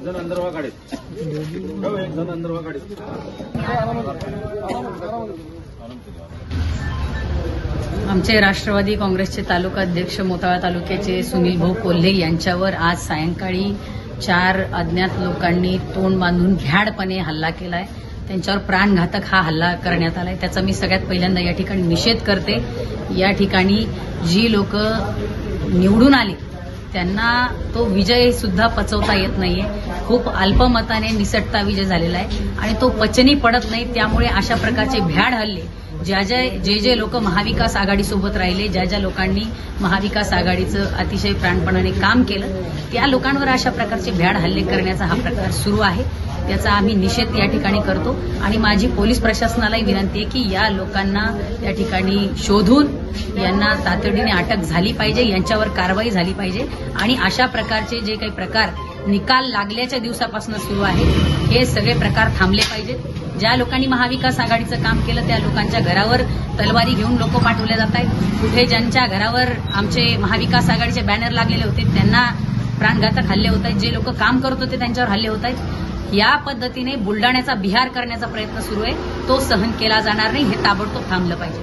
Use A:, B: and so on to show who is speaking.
A: एक जण अंदर वा गाडीत एक जण अंदर वा गाडीत
B: आमचे राष्ट्रवादी काँग्रेसचे तालुका अध्यक्ष मोताळा तालुक्याचे सुनील भाऊ कोल्हे यांच्यावर आज सायंकाळी 4 अज्ञात लोकांनी तोंड बांधून भ्याडपणे हल्ला केलाय। त्यांच्यावर प्राणघातक हा हल्ला करण्यात आलाय। त्याचा मी सगळ्यात पहिल्यांदा या ठिकाणी निषेध करते। या ठिकाणी जी लोक निवडून आले त्यांना तो विजय सुद्धा पचवता येत नाहीये। खूप अल्पमताने निसटता विजय झालेला आहे आणि तो पचनी पडत नाही। त्यामुळे अशा प्रकारचे भ्याड हल्ले जे लोक महाविकास आघाडीसोबत राहिले, ज्या लोकांनी महाविकास आघाडीचं अतिशय प्राणपणाने काम केलं, त्या लोकांवर अशा प्रकारचे भ्याड हल्ले करण्याचा हा प्रकार सुरू आहे। त्याचा आम्ही निषेध या ठिकाणी करतो आणि माझी पोलीस प्रशासनालाही विनंती आहे की या लोकांना या ठिकाणी शोधून यांना तातडीने अटक झाली पाहिजे, यांच्यावर कारवाई झाली पाहिजे आणि अशा प्रकारचे जे काही प्रकार निकाल लागल्याच्या दिवसापासून सुरू आहे हे सगळे प्रकार थांबले पाहिजेत। ज्या लोकांनी महाविकास आघाडीचं काम केलं त्या लोकांच्या घरावर तलवारी घेऊन लोक पाठवले जात आहेत। कुठे ज्यांच्या घरावर आमचे महाविकास आघाडीचे बॅनर लागलेले होते त्यांना प्राणघातक हल्ले होत आहेत। जे लोक काम करत होते त्यांच्यावर हल्ले होत आहेत। या पद्धतीने बुलडाण्याचा बिहार करण्याचा प्रयत्न सुरू आहे, तो सहन केला जाणार नाही। हे ताबडतोब थांबलं पाहिजे।